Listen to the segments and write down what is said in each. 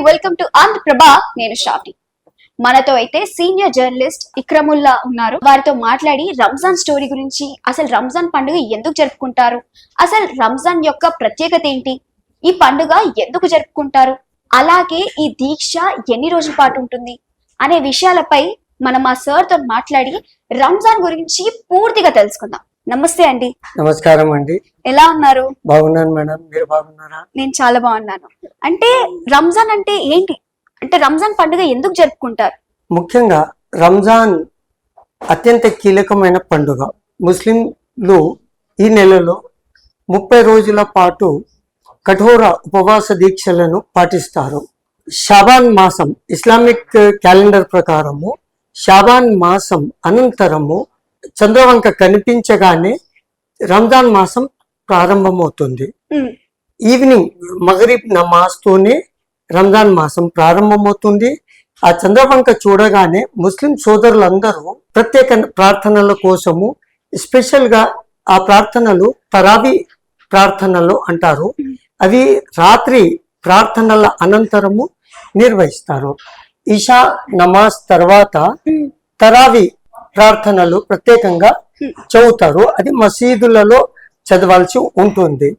Welcome to Andhraprabha. నేను షాఫీ. మనతో అయితే సీనియర్ జర్నలిస్ట్ ఇక్రముల్లా ఉన్నారు. వారితో మాట్లాడి రంజాన్ స్టోరీ గురించి, అసలు రంజాన్ పండుగ ఎందుకు జరుపుకుంటారు, అసలు రంజాన్ యొక్క ప్రత్యేకత ఏంటి, ఈ పండుగ ఎందుకు జరుపుకుంటారు, అలాగే ఈ దీక్ష ఎన్ని రోజుల పాటు ఉంటుంది అనే విషయాలపై మనం ఆ సార్ తో మాట్లాడి రంజాన్ గురించి పూర్తిగా తెలుసుకుందాం. నమస్తే అండి. నమస్కారం అండి. ఎలా ఉన్నారు? బాగున్నాను మేడం, మీరు బాగున్నారా? నేను చాలా బాగున్నాను. అంటే రంజాన్ అంటే ఏంటి, అంటే రంజాన్ పండుగ ఎందుకు జరుపుకుంటారు? ముఖ్యంగా రంజాన్ అత్యంత కీలకమైన పండుగ. ముస్లింలు ఈ నెలలో 30 రోజుల పాటు కఠోర ఉపవాస దీక్షలను పాటిస్తారు. షాబాన్ మాసం, ఇస్లామిక్ క్యాలెండర్ ప్రకారము షాబాన్ మాసం అనంతరము చంద్రవంక కనిపించగానే రంజాన్ మాసం ప్రారంభమవుతుంది. ఈవినింగ్ మగరిబ్ నమాజ్ తోనే రంజాన్ మాసం ప్రారంభమవుతుంది. ఆ చంద్రవంక చూడగానే ముస్లిం సోదరులందరూ ప్రత్యేక ప్రార్థనల కోసము, స్పెషల్ గా ఆ ప్రార్థనలు తరాబీ ప్రార్థనలు అంటారు, అవి రాత్రి ప్రార్థనల అనంతరము నిర్వహిస్తారు. ఇషా నమాజ్ తర్వాత తరావీ ప్రార్థనలు ప్రత్యేకంగా చదువుతారు. అది మసీదులలో చదవాల్సి ఉంటుంది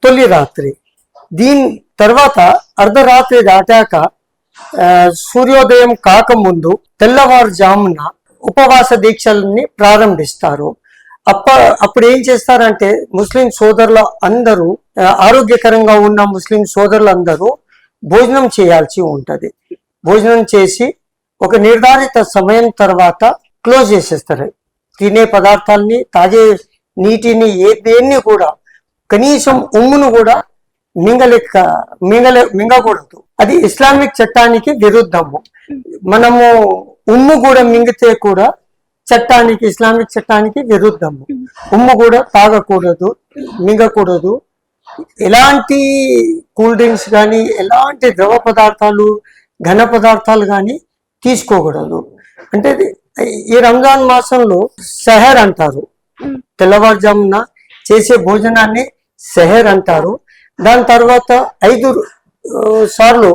తొలి రాత్రి. దీని తర్వాత అర్ధరాత్రి దాటాక సూర్యోదయం కాకముందు తెల్లవారుజామున ఉపవాస దీక్షల్ని ప్రారంభిస్తారు. అప్పుడు ఏం చేస్తారంటే ముస్లిం సోదరుల అందరూ, ఆరోగ్యకరంగా ఉన్న ముస్లిం సోదరులందరూ భోజనం చేయాల్సి ఉంటది. భోజనం చేసి ఒక నిర్ధారిత సమయం తర్వాత క్లోజ్ చేసేస్తారు. తినే పదార్థాలని, తాగే నీటిని, దేన్ని కూడా కనీసం ఉమ్మును కూడా మింగకూడదు. అది ఇస్లామిక్ చట్టానికి విరుద్ధము. మనము ఉమ్ము కూడా మింగితే కూడా చట్టానికి, ఇస్లామిక్ చట్టానికి విరుద్ధము. ఉమ్ము కూడా తాగకూడదు, మింగకూడదు. ఎలాంటి కూల్ డ్రింక్స్ కానీ, ఎలాంటి ద్రవ పదార్థాలు, ఘన పదార్థాలు కానీ తీసుకోకూడదు. అంటే ఈ రంజాన్ మాసంలో సెహర్ అంటారు. తెల్లవారుజామున చేసే భోజనాన్ని సెహర్ అంటారు. దాని తర్వాత 5 సార్లు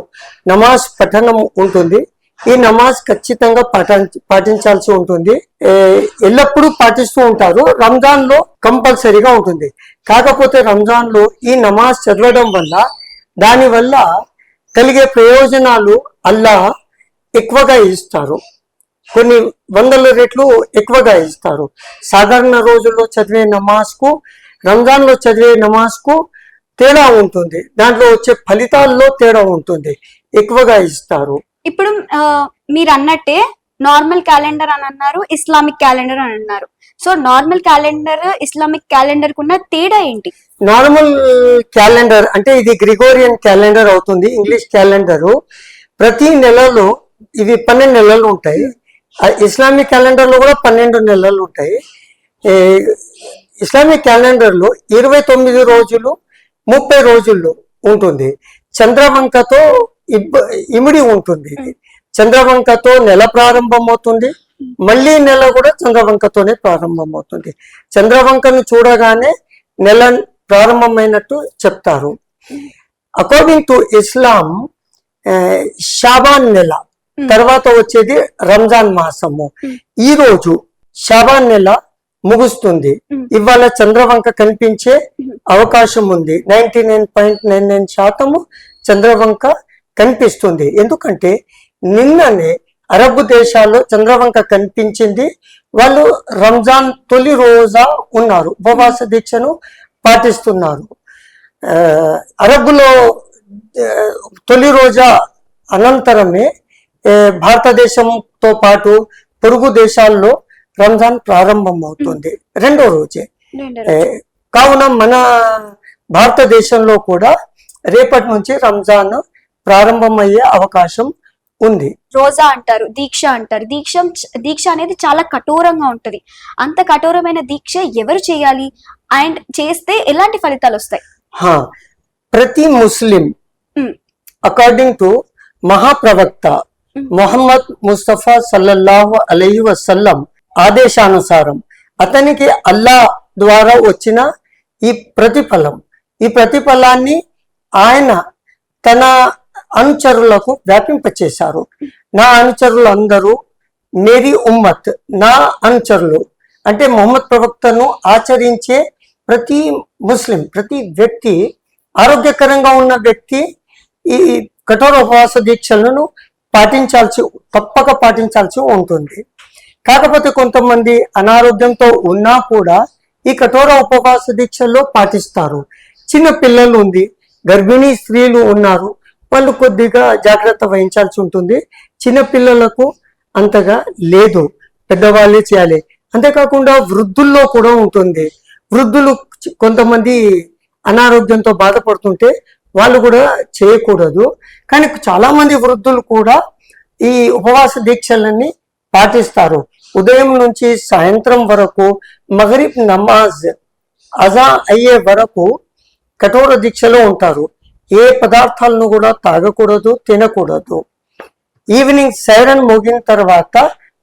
నమాజ్ పఠనం ఉంటుంది. ఈ నమాజ్ ఖచ్చితంగా పాటించాల్సి ఉంటుంది. ఎల్లప్పుడూ పాటిస్తూ ఉంటారు. రంజాన్ లో కంపల్సరీగా ఉంటుంది. కాకపోతే రంజాన్ లో ఈ నమాజ్ చదవడం వల్ల, దానివల్ల కలిగే ప్రయోజనాలు అల్లాహ్ ఎక్కువగా ఇస్తారు. కొన్ని వందల రెట్లు ఎక్కువగా ఇస్తారు. సాధారణ రోజుల్లో చదివే నమాజ్కు, రంజాన్ లో చదివే నమాజ్కు తేడా ఉంటుంది. దాంట్లో వచ్చే ఫలితాల్లో తేడా ఉంటుంది, ఎక్కువగా ఇస్తారు. ఇప్పుడు మీరు అన్నట్టే నార్మల్ క్యాలెండర్ అని అన్నారు, ఇస్లామిక్ క్యాలెండర్ అని అన్నారు. So normal calendar, Islamic calendar కున్న తేడా ఏంటి? నార్మల్ క్యాలెండర్ అంటే ఇది గ్రిగోరియన్ క్యాలెండర్ అవుతుంది. ఇంగ్లీష్ క్యాలెండరు ప్రతి నెలలో ఇవి 12 నెలలు ఉంటాయి. ఇస్లామిక్ క్యాలెండర్ లో కూడా 12 నెలలు ఉంటాయి. ఇస్లామిక్ క్యాలెండర్ లో 29 రోజులు 30 రోజుల్లో ఉంటుంది. చంద్రవంకతో ఇమిడి ఉంటుంది. చంద్రవంకతో నెల ప్రారంభమవుతుంది, మళ్ళీ నెల కూడా చంద్రవంకతోనే ప్రారంభమవుతుంది. చంద్రవంకను చూడగానే నెల ప్రారంభమైనట్టు చెప్తారు. అకార్డింగ్ టు ఇస్లాం షాబాన్ నెల తర్వాత వచ్చేది రంజాన్ మాసము. ఈ రోజు షాబాన్ నెల ముగుస్తుంది. ఇవాళ చంద్రవంక కనిపించే అవకాశం ఉంది. 99.99% చంద్రవంక కనిపిస్తుంది. ఎందుకంటే నిన్ననే అరబ్ దేశాల్లో చంద్రవంక కనిపించింది. వాళ్ళు రంజాన్ తొలి రోజా ఉన్నారు, ఉపవాస దీక్షను పాటిస్తున్నారు. అరబ్బులో తొలి రోజా అనంతరమే భారతదేశంతో పాటు పొరుగు దేశాల్లో రంజాన్ ప్రారంభం అవుతుంది, రెండో రోజే. కావున మన భారతదేశంలో కూడా రేపటి నుంచి రంజాన్ ప్రారంభమయ్యే అవకాశం ఉంది. రోజా అంటారు, దీక్ష అంటారు. దీక్ష అనేది చాలా కఠోరంగా ఉంటది. అంత కఠోరమైన దీక్ష ఎవరు చేయాలి అండ్ చేస్తే ఎలాంటి ఫలితాలు వస్తాయి? ప్రతి ముస్లిం అకార్డింగ్ టు మహాప్రవక్త మొహమ్మద్ ముస్తఫా సల్లల్లాహు అలైహి వసల్లం ఆదేశానుసారం అతనికి అల్లా ద్వారా వచ్చిన ఈ ప్రతిఫలాన్ని ఆయన తన అనుచరులకు వ్యాపింపచేశారు. నా అనుచరులు అందరూ మేరీ ఉమ్మత్, నా అనుచరులు అంటే మొహమ్మద్ ప్రవక్తను ఆచరించే ప్రతి ముస్లిం, ప్రతి వ్యక్తి, ఆరోగ్యకరంగా ఉన్న వ్యక్తి ఈ కఠోర ఉపవాస దీక్షలను తప్పక పాటించాల్సి ఉంటుంది. కాకపోతే కొంతమంది అనారోగ్యంతో ఉన్నా కూడా ఈ కఠోర ఉపవాస దీక్షల్లో పాటిస్తారు. చిన్న పిల్లలు ఉంది, గర్భిణీ స్త్రీలు ఉన్నారు, వాళ్ళు కొద్దిగా జాగ్రత్త వహించాల్సి ఉంటుంది. చిన్న పిల్లలకు అంతగా లేదు, పెద్దవాళ్ళే చేయాలి. అంతేకాకుండా వృద్ధుల్లో కూడా ఉంటుంది. వృద్ధులు కొంతమంది అనారోగ్యంతో బాధపడుతుంటే వాళ్ళు కూడా చేయకూడదు. కానీ చాలా మంది వృద్ధులు కూడా ఈ ఉపవాస దీక్షలన్నీ పాటిస్తారు. ఉదయం నుంచి సాయంత్రం వరకు, మగరిబ్ నమాజ్ అజా అయ్యే వరకు కఠోర దీక్షలో ఉంటారు. ఏ పదార్థాలను కూడా తాగకూడదు, తినకూడదు. ఈవినింగ్ సైరన్ మోగిన తర్వాత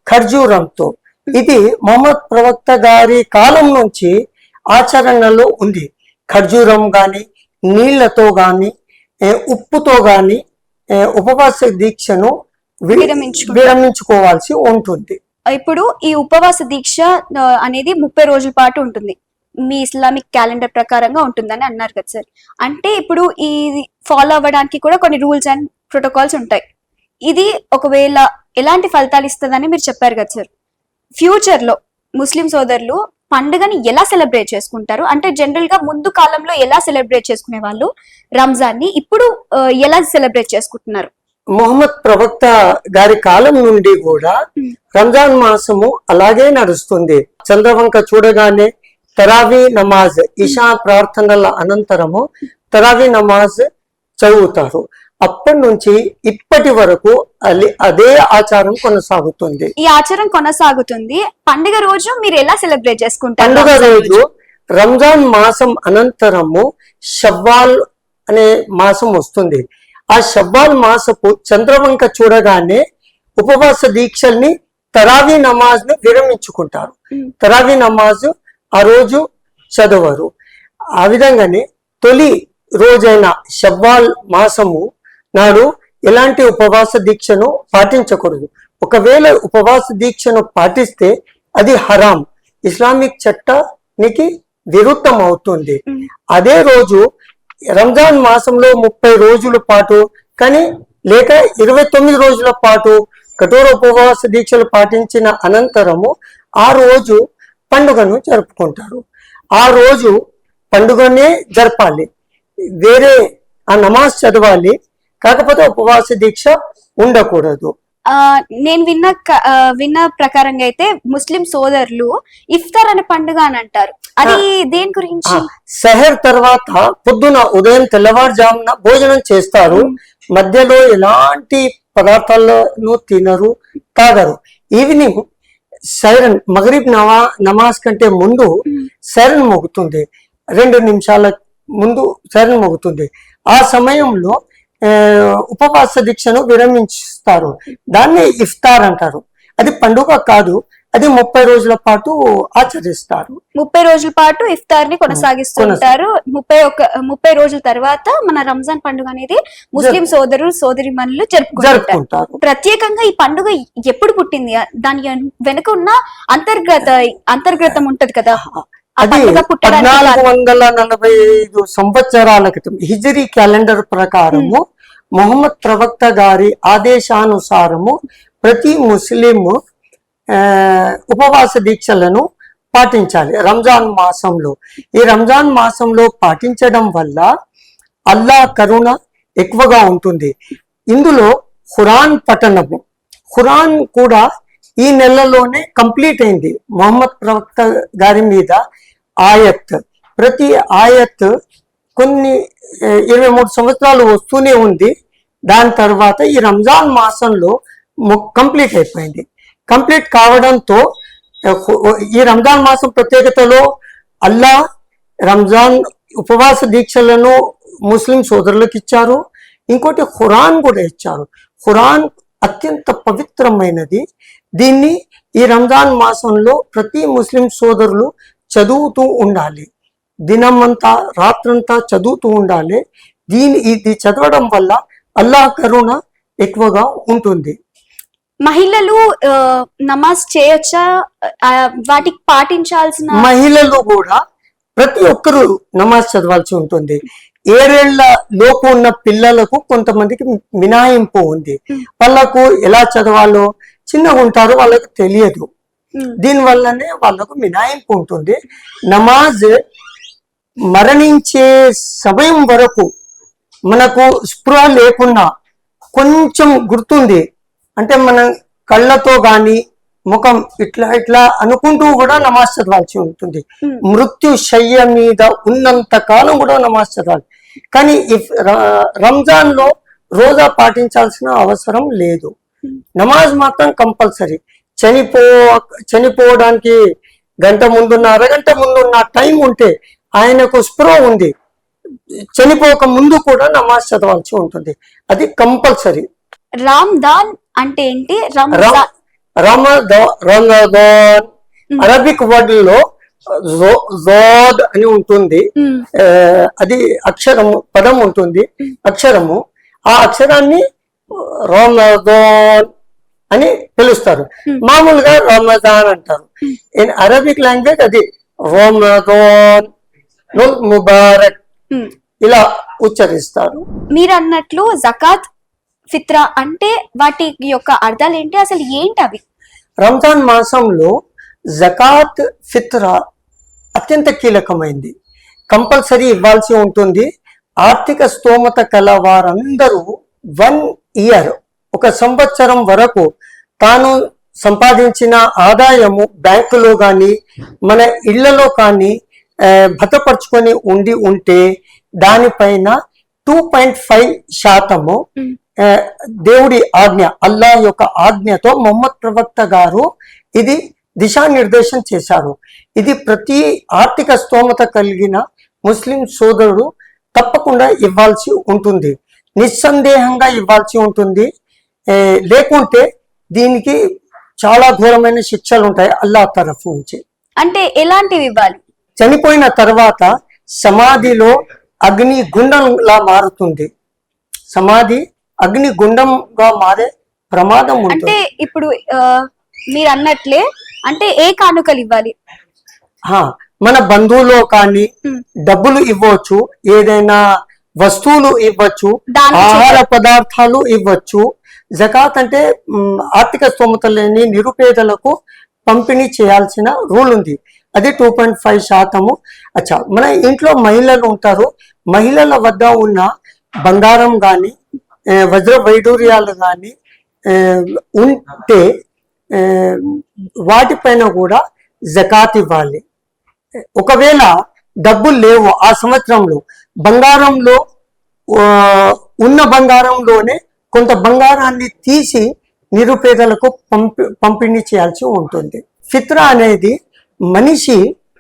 ఖర్జూరంతో, ఇది మొహమ్మద్ ప్రవక్త గారి కాలం నుంచి ఆచరణలో ఉంది. ఖర్జూరం గాని, నీళ్లతో గాని, ఉప్పుతో గాని ఉపవాస దీక్షను విరమించుకోవాల్సి ఉంటుంది. ఇప్పుడు ఈ ఉపవాస దీక్ష అనేది 30 రోజుల పాటు ఉంటుంది, మీ ఇస్లామిక్ క్యాలెండర్ ప్రకారంగా ఉంటుందని అన్నారు కదా సార్. అంటే ఇప్పుడు ఈ ఫాలో అవ్వడానికి కూడా కొన్ని రూల్స్ అండ్ ప్రోటోకాల్స్ ఉంటాయి. ఇది ఒకవేళ ఎలాంటి ఫలితాలు ఇస్తుందని మీరు చెప్పారు కదా సార్. ఫ్యూచర్ లో ముస్లిం సోదరులు పండుగని ఎలా సెలబ్రేట్ చేసుకుంటారు? అంటే జనరల్ గా ముందు కాలంలో ఎలా సెలబ్రేట్ చేసుకునే వాళ్ళు రంజాన్ ని, ఇప్పుడు ఎలా సెలబ్రేట్ చేసుకుంటున్నారు? మొహమ్మద్ ప్రవక్త గారి కాలం నుండి కూడా రంజాన్ మాసము అలాగే నడుస్తుంది. చంద్రవంక చూడగానే తరావీ నమాజ్, ఇషా ప్రార్థనల అనంతరము తరావీ నమాజ్ చదువుతారు. అప్పటి నుంచి ఇప్పటి వరకు అదే ఆచారం కొనసాగుతుంది. ఈ ఆచారం కొనసాగుతుంది. పండుగ రోజు మీరు ఎలా సెలబ్రేట్ చేసుకుంటారు? పండుగ రోజు రంజాన్ మాసం అనంతరము షవ్వాల్ అనే మాసం వస్తుంది. ఆ షవ్వాల్ మాసపు చంద్రవంక చూడగానే ఉపవాస దీక్షల్ని తరావీ నమాజ్ ను విరమించుకుంటారు. తరావీ నమాజ్ ఆ రోజు చదవరు. ఆ విధంగానే తొలి రోజైన షవ్వాల్ మాసము నాడు ఎలాంటి ఉపవాస దీక్షను పాటించకూడదు. ఒకవేళ ఉపవాస దీక్షను పాటిస్తే అది హరాం, ఇస్లామిక్ చట్టానికి విరుద్ధం అవుతుంది. అదే రోజు రంజాన్ మాసంలో 30 రోజుల పాటు కానీ లేక 29 రోజుల పాటు కఠోర ఉపవాస దీక్షలు పాటించిన అనంతరము ఆ రోజు పండుగను జరుపుకుంటారు. ఆ రోజు పండుగనే జరపాలి, వేరే ఆ నమాజ్ చదవాలి, కాకపోతే ఉపవాస దీక్ష ఉండకూడదు. నేను విన్న ప్రకారంగా అయితే ముస్లిం సోదరులు ఇఫ్తార్ అనే పండుగ అని అంటారు. అది దేని గురించి? సెహర్ తర్వాత పొద్దున ఉదయం తెల్లవారుజామున భోజనం చేస్తారు. మధ్యలో ఎలాంటి పదార్థాలను తినరు, తాగరు. ఈవినింగ్ సైరన్, మగరిబ్ నమాజ్ కంటే ముందు సైరన్ మోగుతుంది. 2 నిమిషాల ముందు సైరన్ మోగుతుంది. ఆ సమయంలో ఉపవాస దీక్షను విరమిస్తారు. దాన్ని ఇఫ్తార్ అంటారు. అది పండుగ కాదు, అది 30 రోజుల పాటు ఆచరిస్తారు. 30 రోజుల పాటు ఇఫ్తార్ ని కొనసాగిస్తుంటారు. 30 రోజుల తర్వాత మన రంజాన్ పండుగ అనేది ముస్లిం సోదరులు సోదరిమణులు జరుపుకుంటారు. ప్రత్యేకంగా ఈ పండుగ ఎప్పుడు పుట్టింది? దాని వెనుక ఉన్న అంతర్గతం ఉంటది కదా. అది 1445 సంవత్సరాల క్రితం హిజరీ క్యాలెండర్ ప్రకారము మొహమ్మద్ ప్రవక్త గారి ఆదేశానుసారము ప్రతి ముస్లిం ఉపవాస దీక్షలను పాటించాలి రంజాన్ మాసంలో. ఈ రంజాన్ మాసంలో పాటించడం వల్ల అల్లాహ్ కరుణ ఎక్కువగా ఉంటుంది. ఇందులో ఖురాన్ పఠనము, ఖురాన్ కూడా ఈ నెలలోనే కంప్లీట్ అయింది. మొహమ్మద్ ప్రవక్త గారి మీద ఆయత్, ప్రతి ఆయత్ కొన్ని 23 సంవత్సరాలు వస్తూనే ఉంది. దాని తర్వాత ఈ రంజాన్ మాసంలో కంప్లీట్ అయిపోయింది. కంప్లీట్ కావడంతో ఈ రంజాన్ మాసం ప్రత్యేకతలో అల్లాహ్ రంజాన్ ఉపవాస దీక్షలను ముస్లిం సోదరులకు ఇచ్చారు. ఇంకోటి ఖురాన్ కూడా ఇచ్చారు. ఖురాన్ అత్యంత పవిత్రమైనది. దీన్ని ఈ రంజాన్ మాసంలో ప్రతి ముస్లిం సోదరులు చదువుతూ ఉండాలి. దినమంతా రాత్రంతా చదువుతూ ఉండాలి. ఇది చదవడం వల్ల అల్లాహ్ కరుణ ఎక్కువగా ఉంటుంది. మహిళలు నమాజ్ చేయొచ్చా? వాటికి పాటించాల్సిన మహిళలు కూడా ప్రతి ఒక్కరూ నమాజ్ చదవాల్సి ఉంటుంది. 7 ఏళ్ల లోపు ఉన్న పిల్లలకు కొంతమందికి మినహాయింపు ఉంది. వాళ్ళకు ఎలా చదవాలో చిన్నగా ఉంటారు, వాళ్ళకు తెలియదు. దీని వల్లనే వాళ్ళకు మినహాయింపు ఉంటుంది. నమాజ్ మరణించే సమయం వరకు మనకు స్పృహ లేకున్నా కొంచెం గుర్తుంది అంటే మనం కళ్ళతో గాని ముఖం ఇట్లా ఇట్లా అనుకుంటూ కూడా నమాజ్ చదవాల్సి ఉంటుంది. మృత్యు శయ్య మీద ఉన్నంత కాలం కూడా నమాజ్ చదవాలి. కానీ రంజాన్ లో రోజా పాటించాల్సిన అవసరం లేదు. నమాజ్ మాత్రం కంపల్సరీ. చనిపోవడానికి గంట ముందున్న అరగంట ముందున్న టైం ఉంటే ఆయనకు స్పృహ ఉంది, చనిపోక ముందు కూడా నమాజ్ చదవాల్సి ఉంటుంది. అది కంపల్సరీ. రామ్దాన్ అంటే ఏంటి? రమదాన్ అరబిక్ వర్డ్ లో జోద్ అని ఉంటుంది. అది అక్షరము, పదం ఉంటుంది, అక్షరము. ఆ అక్షరాన్ని రమదాన్ అని పిలుస్తారు. మామూలుగా రమజాన్ అంటారు. ఇన్ అరబిక్ లాంగ్వేజ్ అది రమదాన్ ముబారక్ ఇలా ఉచ్చరిస్తారు. మీరు అన్నట్లు జకాత్, ఫిత్రా అంటే వాటి యొక్క అర్థాలు ఏంటి, అసలు ఏంటి అవి? రంజాన్ మాసంలో జకాత్, ఫిత్రా అత్యంత కీలకమైంది, కంపల్సరీ ఇవ్వాల్సి ఉంటుంది. ఆర్థిక స్తోమత కల వారందరూ 1 ఇయర్, ఒక సంవత్సరం వరకు తాను సంపాదించిన ఆదాయము బ్యాంకులో కానీ మన ఇళ్లలో కానీ భద్రపరుచుకొని ఉంటే దానిపైన 2.5% దేవుడి ఆజ్ఞ, అల్లాహ్ యొక్క ఆజ్ఞతో మొహమ్మద్ ప్రవక్త గారు ఇది దిశానిర్దేశం చేశారు. ఇది ప్రతి ఆర్థిక స్తోమత కలిగిన ముస్లిం సోదరుడు తప్పకుండా ఇవ్వాల్సి ఉంటుంది, నిస్సందేహంగా ఇవ్వాల్సి ఉంటుంది. లేకుంటే దీనికి చాలా ఘోరమైన శిక్షలు ఉంటాయి అల్లాహ్ తరఫు నుంచి. అంటే ఎలాంటివి ఇవ్వాలి? చనిపోయిన తర్వాత సమాధిలో అగ్ని గుండంలా మారుతుంది. సమాధి అగ్ని గుండంగా మారే ప్రమాదం ఉంటుంది. అంటే ఇప్పుడు మీరు అన్నట్లే అంటే ఏ కానుకలు ఇవ్వాలి? మన బంధువులో కానీ డబ్బులు ఇవ్వచ్చు, ఏదైనా వస్తువులు ఇవ్వచ్చు, ఆహార పదార్థాలు ఇవ్వచ్చు. జకాత్ అంటే ఆర్థిక స్తోమత లేని నిరుపేదలకు పంపిణీ చేయాల్సిన రూల్ ఉంది. అది 2.5%. అచ్చా, మన ఇంట్లో మహిళలు ఉంటారు, మహిళల వద్ద ఉన్న బంగారం కానీ వజ్ర వైడూర్యాలు కానీ ఉంటే వాటిపైన కూడా జకాత్ ఇవ్వాలి. ఒకవేళ డబ్బులు లేవు ఆ సంవత్సరంలో, బంగారంలో ఉన్న బంగారంలోనే కొంత బంగారాన్ని తీసి నిరుపేదలకు పంపిణీ చేయాల్సి ఉంటుంది. ఫిత్రా అనేది మనిషి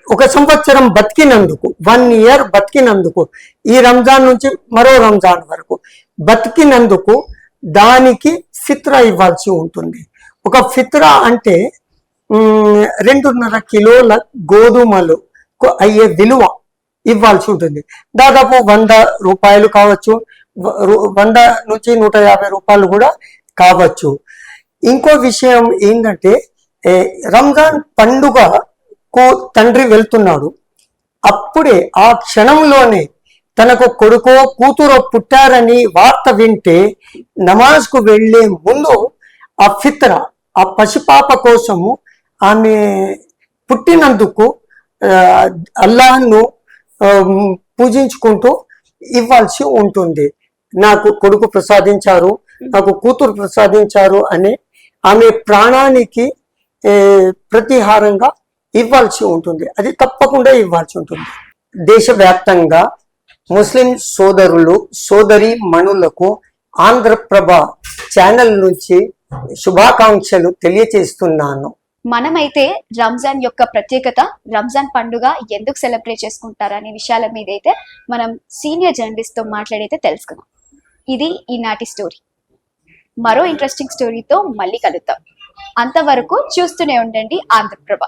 ఒక సంవత్సరం బతికినందుకు, 1 ఇయర్ బతికినందుకు, ఈ రంజాన్ నుంచి మరో రంజాన్ వరకు బతికినందుకు దానికి ఫిత్రా ఇవ్వాల్సి ఉంటుంది. ఒక ఫిత్రా అంటే 2.5 కిలోల గోధుమలు అయ్యే విలువ ఇవ్వాల్సి ఉంటుంది. దాదాపు 100 రూపాయలు కావచ్చు, 100 నుంచి 150 రూపాయలు కూడా కావచ్చు. ఇంకో విషయం ఏంటంటే రంజాన్ పండుగకు తండ్రి వెళ్తున్నాడు, అప్పుడే ఆ క్షణంలోనే తనకు కొడుకో కూతురో పుట్టారని వార్త వింటే నమాజ్కు వెళ్లే ముందు ఆ ఫిత్రా, ఆ పసిపాప కోసము ఆమె పుట్టినందుకు అల్లాహ్ను పూజించుకుంటూ ఇవ్వాల్సి ఉంటుంది. నాకు కొడుకు ప్రసాదించారు, నాకు కూతురు ప్రసాదించారు అని ఆమె ప్రాణానికి ప్రతిహారంగా ఇవ్వాల్సి ఉంటుంది. అది తప్పకుండా ఇవ్వాల్సి ఉంటుంది. దేశవ్యాప్తంగా ముస్లిం సోదరులు సోదరి మణులకు ఆంధ్రప్రభ ఛానల్ నుంచి శుభాకాంక్షలు తెలియచేస్తున్నాను. మనమైతే రంజాన్ యొక్క ప్రత్యేకత, రంజాన్ పండుగ ఎందుకు సెలబ్రేట్ చేసుకుంటారు అనే విషయాల మీద అయితే మనం సీనియర్ జర్నలిస్ట్ తో మాట్లాడైతే తెలుసుకున్నాం. ఇది ఈనాటి స్టోరీ. మరో ఇంట్రెస్టింగ్ స్టోరీతో మళ్ళీ కలుద్దాం. అంతవరకు చూస్తూనే ఉండండి ఆంధ్రప్రభ.